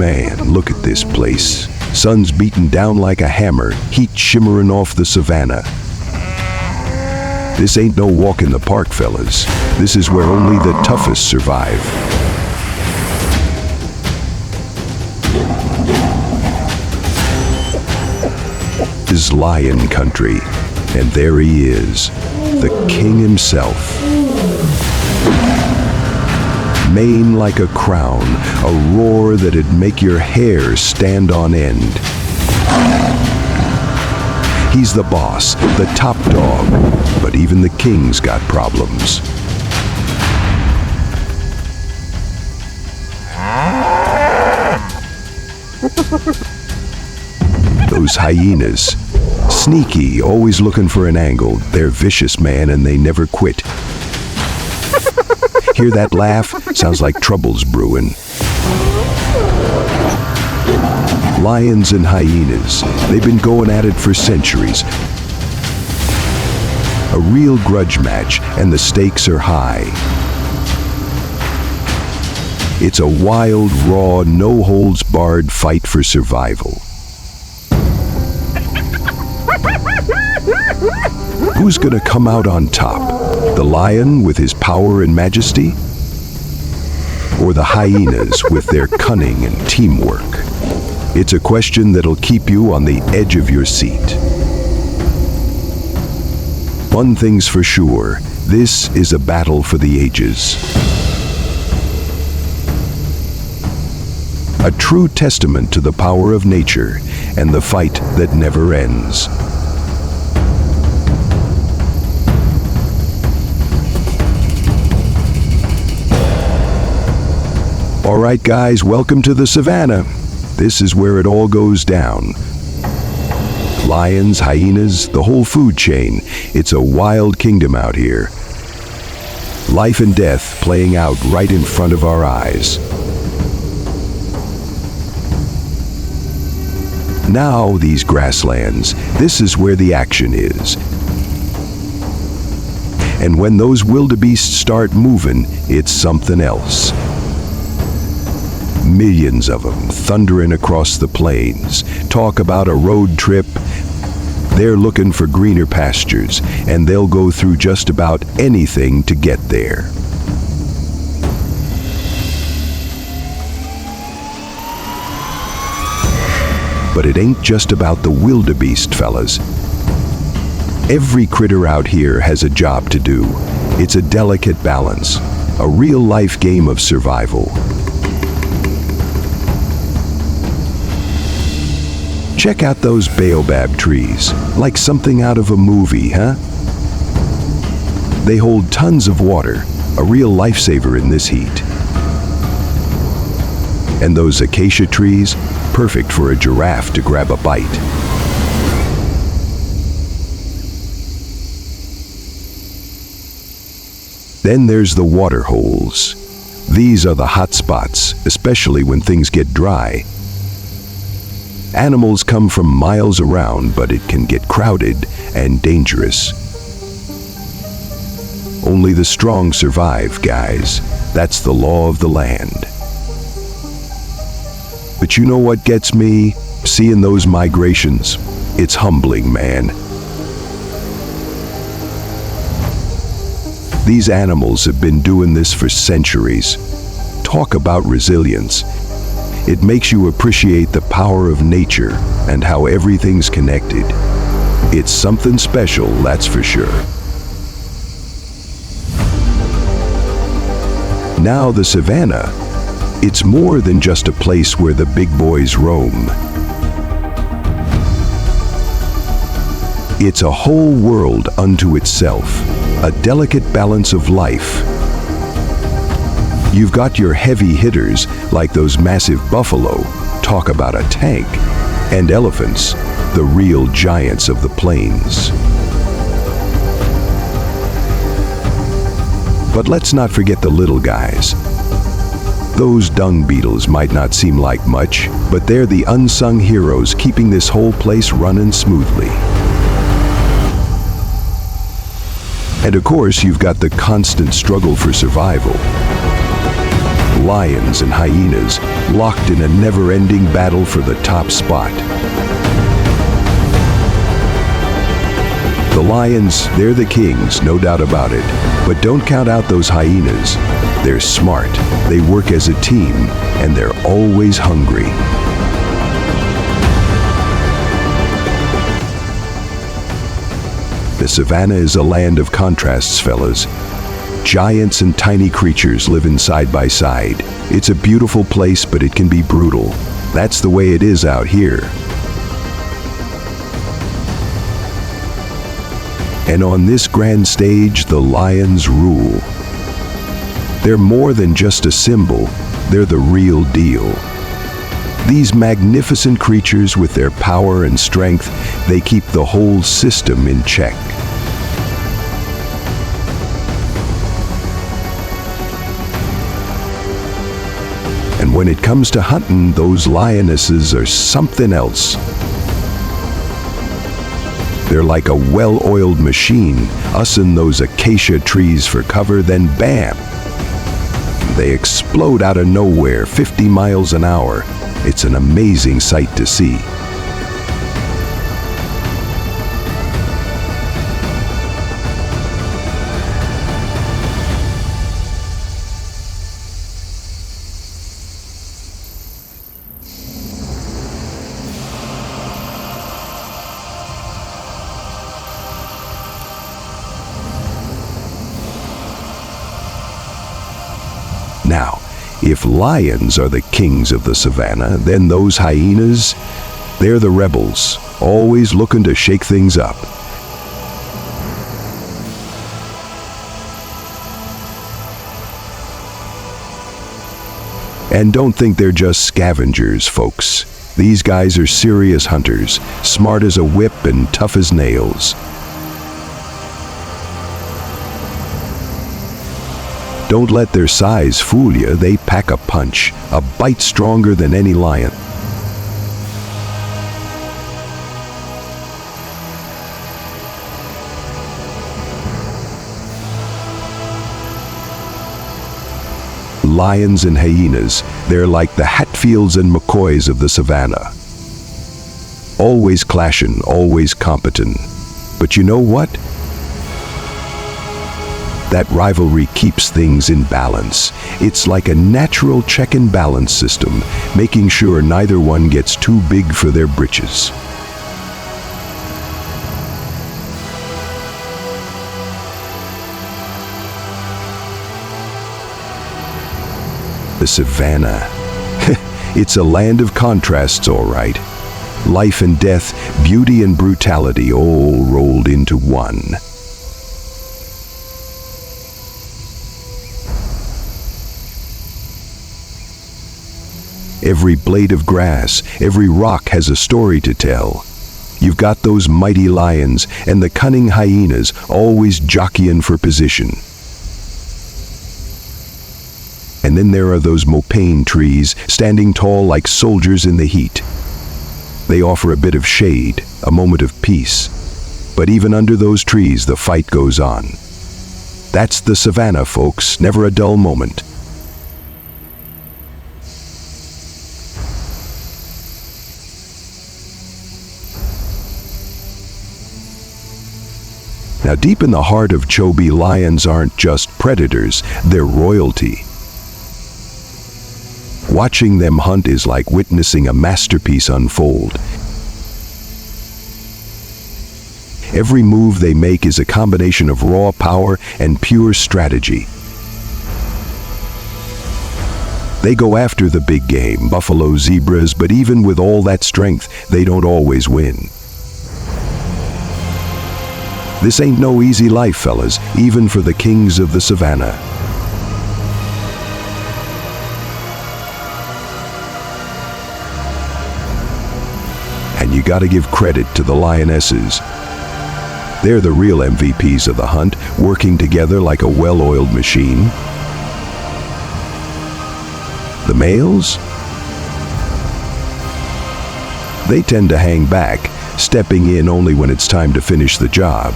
Man, look at this place. Sun's beaten down like a hammer, heat shimmering off the savanna. This ain't no walk in the park, fellas. This is where only the toughest survive. This is lion country, and there he is, the king himself. Mane like a crown, a roar that'd make your hair stand on end. He's the boss, the top dog, but even the king's got problems. Those hyenas, sneaky, always looking for an angle. They're vicious, man, and they never quit. Hear that laugh? Sounds like trouble's brewing. Lions and hyenas, they've been going at it for centuries. A real grudge match, and the stakes are high. It's a wild, raw, no-holds-barred fight for survival. Who's gonna come out on top? The lion with his power and majesty? Or the hyenas with their cunning and teamwork? It's a question that'll keep you on the edge of your seat. One thing's for sure, this is a battle for the ages. A true testament to the power of nature and the fight that never ends. All right, guys, welcome to the Savanna. This is where it all goes down. Lions, hyenas, the whole food chain. It's a wild kingdom out here. Life and death playing out right in front of our eyes. Now, these grasslands, this is where the action is. And when those wildebeests start moving, it's something else. Millions of them thundering across the plains. Talk about a road trip. They're looking for greener pastures, and they'll go through just about anything to get there. But it ain't just about the wildebeest, fellas. Every critter out here has a job to do. It's a delicate balance, a real-life game of survival. Check out those baobab trees, like something out of a movie, huh? They hold tons of water, a real lifesaver in this heat. And those acacia trees, perfect for a giraffe to grab a bite. Then there's the water holes. These are the hot spots, especially when things get dry. Animals come from miles around, but it can get crowded and dangerous. Only the strong survive, guys. That's the law of the land. But you know what gets me? Seeing those migrations. It's humbling, man. These animals have been doing this for centuries. Talk about resilience. It makes you appreciate the power of nature and how everything's connected. It's something special, that's for sure. Now the Savanna, it's more than just a place where the big boys roam. It's a whole world unto itself, a delicate balance of life. You've got your heavy hitters, like those massive buffalo, talk about a tank, and elephants, the real giants of the plains. But let's not forget the little guys. Those dung beetles might not seem like much, but they're the unsung heroes keeping this whole place running smoothly. And of course, you've got the constant struggle for survival. lions and hyenas, locked in a never-ending battle for the top spot. The lions, they're the kings, no doubt about it. But don't count out those hyenas. They're smart, they work as a team, and they're always hungry. The savannah is a land of contrasts, fellas. Giants and tiny creatures living side by side. It's a beautiful place, but it can be brutal. That's the way it is out here. And on this grand stage, the lions rule. They're more than just a symbol, they're the real deal. These magnificent creatures, with their power and strength, they keep the whole system in check. And when it comes to hunting, those lionesses are something else. They're like a well-oiled machine, using those acacia trees for cover, then bam! They explode out of nowhere, 50 miles an hour. It's an amazing sight to see. Now, if lions are the kings of the savannah, then those hyenas, they're the rebels, always looking to shake things up. And don't think they're just scavengers, folks. These guys are serious hunters, smart as a whip and tough as nails. Don't let their size fool you. They pack a punch, a bite stronger than any lion. Lions and hyenas, they're like the Hatfields and McCoys of the savannah. Always clashing, always competent. But you know what? That rivalry keeps things in balance. It's like a natural check and balance system, making sure neither one gets too big for their britches. The savannah. It's a land of contrasts, all right. Life and death, beauty and brutality, all rolled into one. Every blade of grass, every rock has a story to tell. You've got those mighty lions and the cunning hyenas always jockeying for position. And then there are those mopane trees standing tall like soldiers in the heat. They offer a bit of shade, a moment of peace. But even under those trees, the fight goes on. That's the savannah, folks, never a dull moment. Now, deep in the heart of Chobe, lions aren't just predators, they're royalty. Watching them hunt is like witnessing a masterpiece unfold. Every move they make is a combination of raw power and pure strategy. They go after the big game, buffalo, zebras, but even with all that strength, they don't always win. This ain't no easy life, fellas, even for the kings of the savannah. And you gotta give credit to the lionesses. They're the real MVPs of the hunt, working together like a well-oiled machine. The males? They tend to hang back, stepping in only when it's time to finish the job.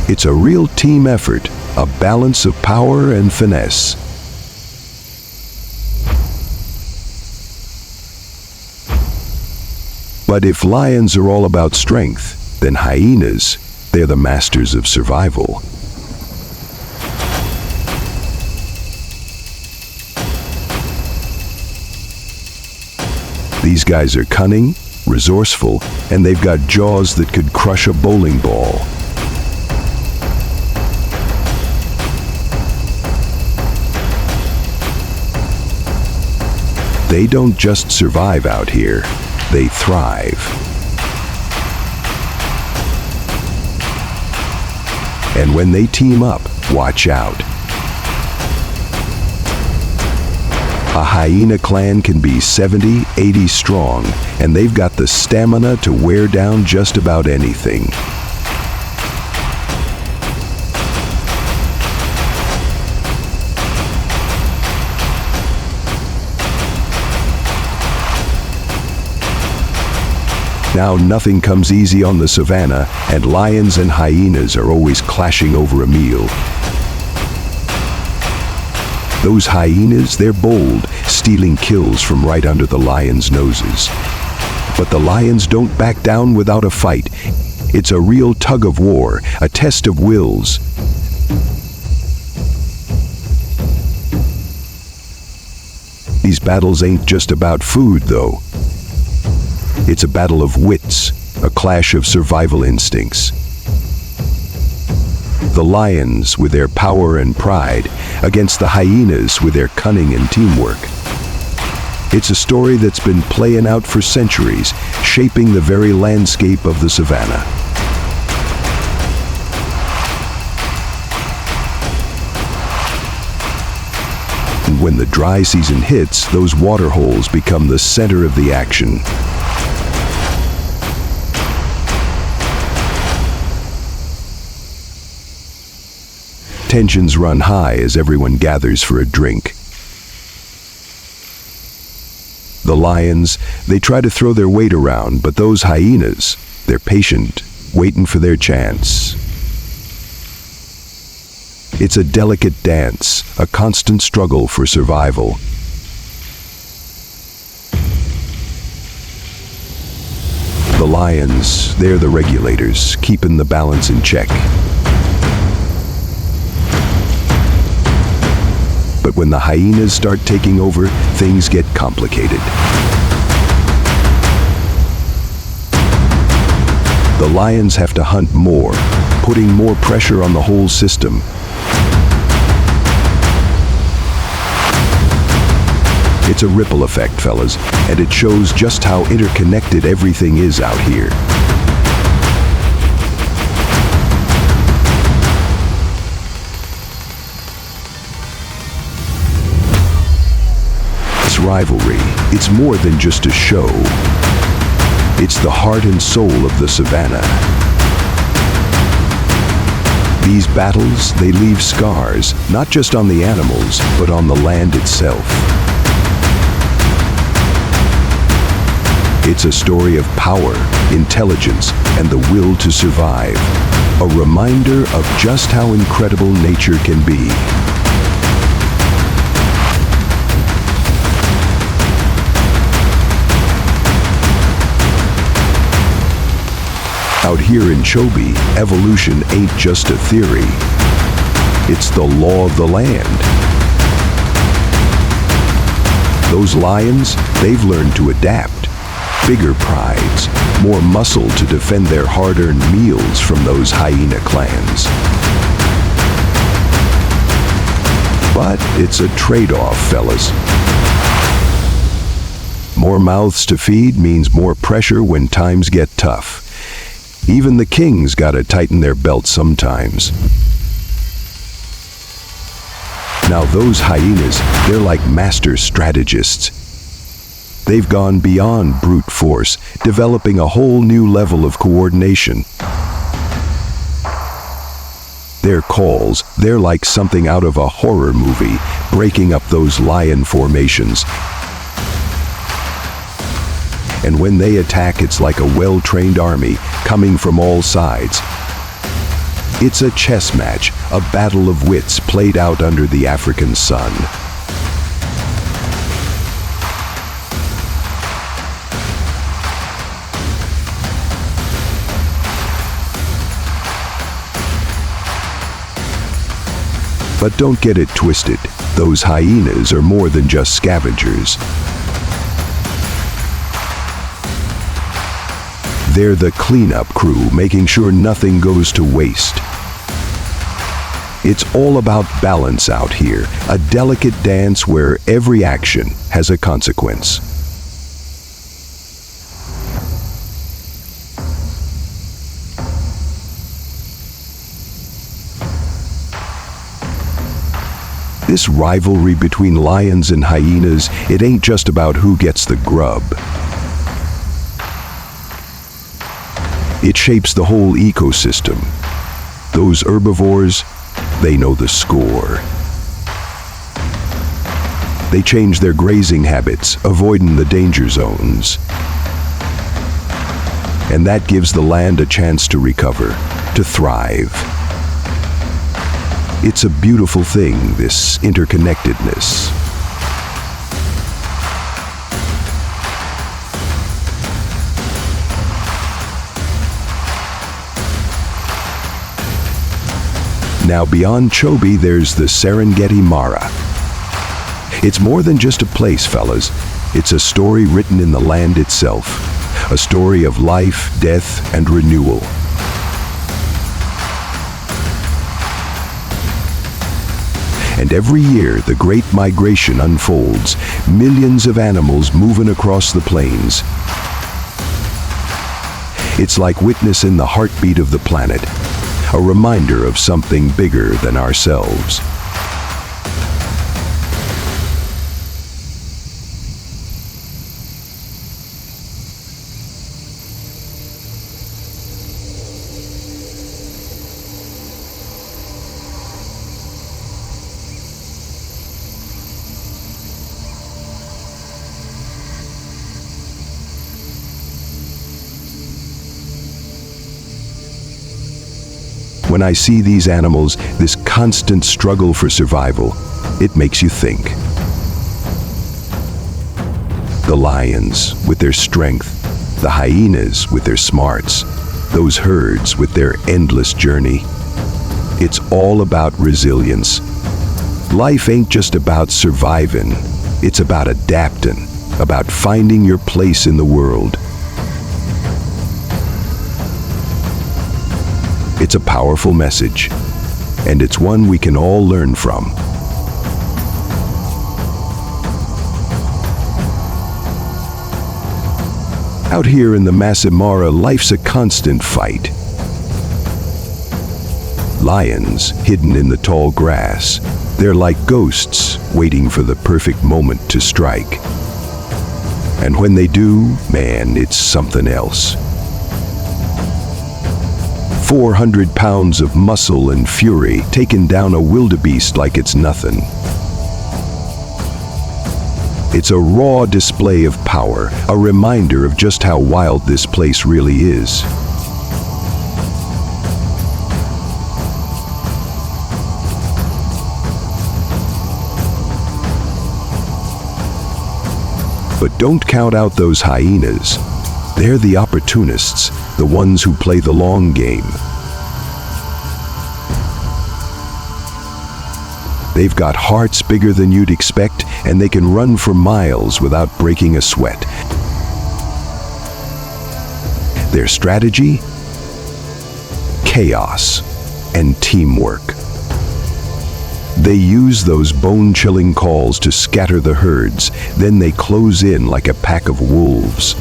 It's a real team effort, a balance of power and finesse. But if lions are all about strength, then hyenas, they're the masters of survival. These guys are cunning, resourceful, and they've got jaws that could crush a bowling ball. They don't just survive out here, they thrive. And when they team up, watch out. A hyena clan can be 70, 80 strong, and they've got the stamina to wear down just about anything. Now nothing comes easy on the Savanna, and lions and hyenas are always clashing over a meal. Those hyenas, they're bold, stealing kills from right under the lions' noses. But the lions don't back down without a fight. It's a real tug of war, a test of wills. These battles ain't just about food, though. It's a battle of wits, a clash of survival instincts. The lions with their power and pride against the hyenas with their cunning and teamwork. It's a story that's been playing out for centuries, shaping the very landscape of the Savanna. And when the dry season hits, those water holes become the center of the action. Tensions run high as everyone gathers for a drink. The lions, they try to throw their weight around, but those hyenas, they're patient, waiting for their chance. It's a delicate dance, a constant struggle for survival. The lions, they're the regulators, keeping the balance in check. But when the hyenas start taking over, things get complicated. The lions have to hunt more, putting more pressure on the whole system. It's a ripple effect, fellas, and it shows just how interconnected everything is out here. Rivalry, it's more than just a show. It's the heart and soul of the Savanna. These battles, they leave scars, not just on the animals, but on the land itself. It's a story of power, intelligence, and the will to survive. A reminder of just how incredible nature can be. Out here in Chobe, evolution ain't just a theory. It's the law of the land. Those lions, they've learned to adapt. Bigger prides, more muscle to defend their hard-earned meals from those hyena clans. But it's a trade-off, fellas. More mouths to feed means more pressure when times get tough. Even the kings gotta tighten their belts sometimes. Now those hyenas, they're like master strategists. They've gone beyond brute force, developing a whole new level of coordination. Their calls, they're like something out of a horror movie, breaking up those lion formations. And when they attack, it's like a well-trained army coming from all sides. It's a chess match, a battle of wits played out under the African sun. But don't get it twisted. Those hyenas are more than just scavengers. They're the cleanup crew, making sure nothing goes to waste. It's all about balance out here, a delicate dance where every action has a consequence. This rivalry between lions and hyenas, it ain't just about who gets the grub. It shapes the whole ecosystem. Those herbivores, they know the score. They change their grazing habits, avoiding the danger zones. And that gives the land a chance to recover, to thrive. It's a beautiful thing, this interconnectedness. Now beyond Chobe, there's the Serengeti Mara. It's more than just a place, fellas. It's a story written in the land itself. A story of life, death, and renewal. And every year, the Great Migration unfolds, millions of animals moving across the plains. It's like witnessing the heartbeat of the planet, a reminder of something bigger than ourselves. When I see these animals, this constant struggle for survival, it makes you think. The lions with their strength, the hyenas with their smarts, those herds with their endless journey. It's all about resilience. Life ain't just about surviving, it's about adapting, about finding your place in the world. It's a powerful message, and it's one we can all learn from. Out here in the Masai Mara, life's a constant fight. Lions hidden in the tall grass, they're like ghosts waiting for the perfect moment to strike. And when they do, man, it's something else. 400 pounds of muscle and fury, taking down a wildebeest like it's nothing. It's a raw display of power, a reminder of just how wild this place really is. But don't count out those hyenas. They're the opportunists, the ones who play the long game. They've got hearts bigger than you'd expect, and they can run for miles without breaking a sweat. Their strategy? Chaos and teamwork. They use those bone-chilling calls to scatter the herds, then they close in like a pack of wolves.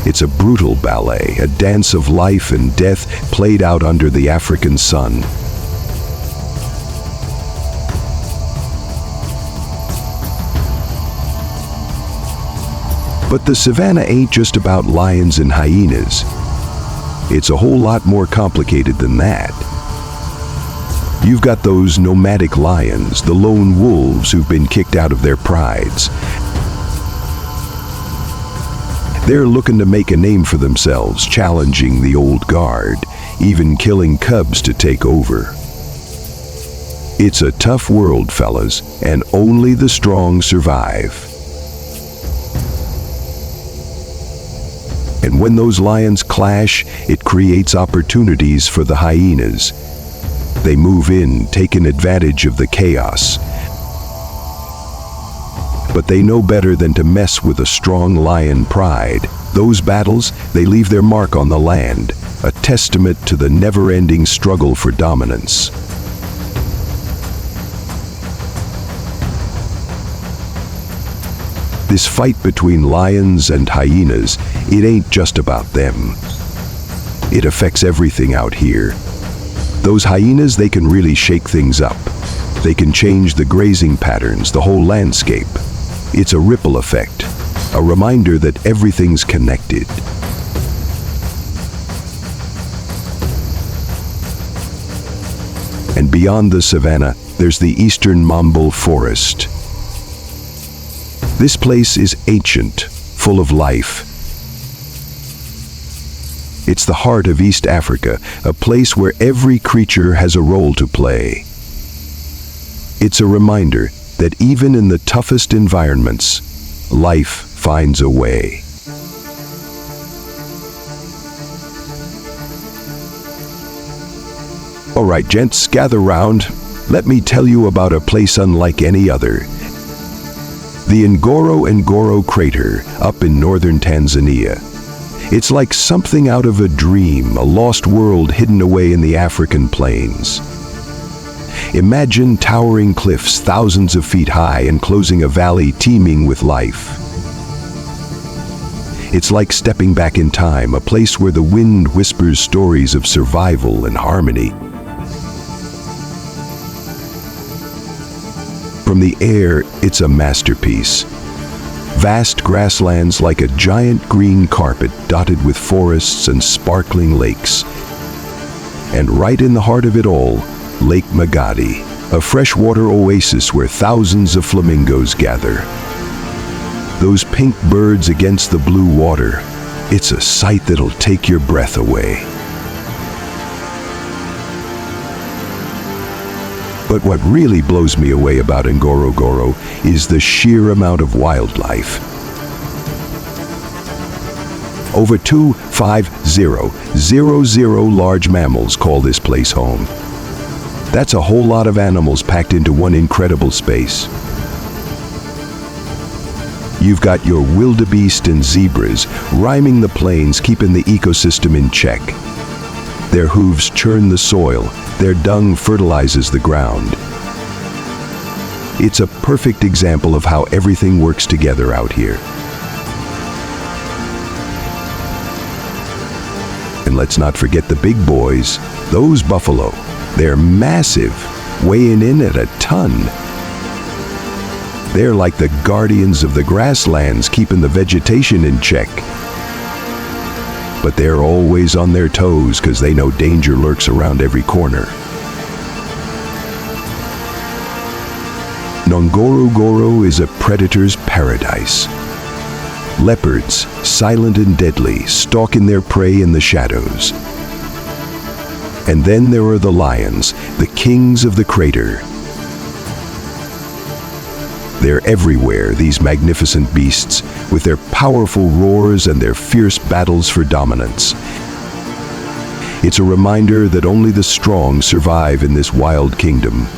It's a brutal ballet, a dance of life and death played out under the African sun. But the savannah ain't just about lions and hyenas. It's a whole lot more complicated than that. You've got those nomadic lions, the lone wolves who've been kicked out of their prides. They're looking to make a name for themselves, challenging the old guard, even killing cubs to take over. It's a tough world, fellas, and only the strong survive. And when those lions clash, it creates opportunities for the hyenas. They move in, taking advantage of the chaos. But they know better than to mess with a strong lion pride. Those battles, they leave their mark on the land, a testament to the never-ending struggle for dominance. This fight between lions and hyenas, it ain't just about them. It affects everything out here. Those hyenas, they can really shake things up. They can change the grazing patterns, the whole landscape. It's a ripple effect, a reminder that everything's connected. And beyond the savanna, there's the eastern Mambol forest. This place is ancient, full of life. It's the heart of East Africa, a place where every creature has a role to play. It's a reminder that even in the toughest environments, life finds a way. All right, gents, gather round. Let me tell you about a place unlike any other. The Ngorongoro crater up in northern Tanzania. It's like something out of a dream, a lost world hidden away in the African plains. Imagine towering cliffs thousands of feet high enclosing a valley teeming with life. It's like stepping back in time, a place where the wind whispers stories of survival and harmony. From the air, it's a masterpiece. Vast grasslands like a giant green carpet dotted with forests and sparkling lakes. And right in the heart of it all, Lake Magadi, a freshwater oasis where thousands of flamingos gather. Those pink birds against the blue water, it's a sight that'll take your breath away. But what really blows me away about Ngorongoro is the sheer amount of wildlife. Over 250,000 large mammals call this place home. That's a whole lot of animals packed into one incredible space. You've got your wildebeest and zebras rhyming the plains, keeping the ecosystem in check. Their hooves churn the soil, their dung fertilizes the ground. It's a perfect example of how everything works together out here. And let's not forget the big boys, those buffalo. They're massive, weighing in at a ton. They're like the guardians of the grasslands, keeping the vegetation in check. But they're always on their toes because they know danger lurks around every corner. Ngorongoro is a predator's paradise. Leopards, silent and deadly, stalking their prey in the shadows. And then there are the lions, the kings of the crater. They're everywhere, these magnificent beasts, with their powerful roars and their fierce battles for dominance. It's a reminder that only the strong survive in this wild kingdom.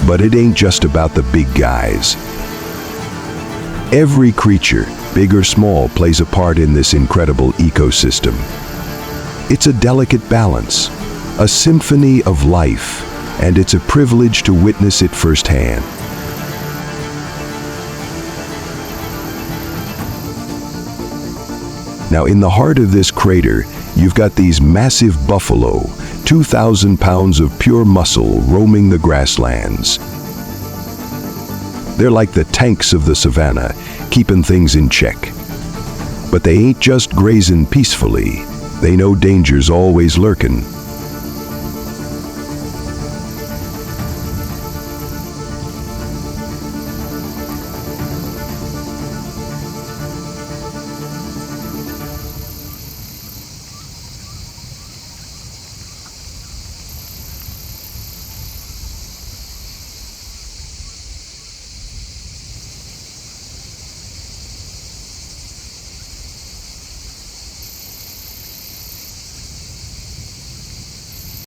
But it ain't just about the big guys. Every creature, big or small, plays a part in this incredible ecosystem. It's a delicate balance, a symphony of life, and it's a privilege to witness it firsthand. Now, in the heart of this crater, you've got these massive buffalo, 2,000 pounds of pure muscle roaming the grasslands. They're like the tanks of the savanna, keeping things in check. But they ain't just grazing peacefully. They know danger's always lurking.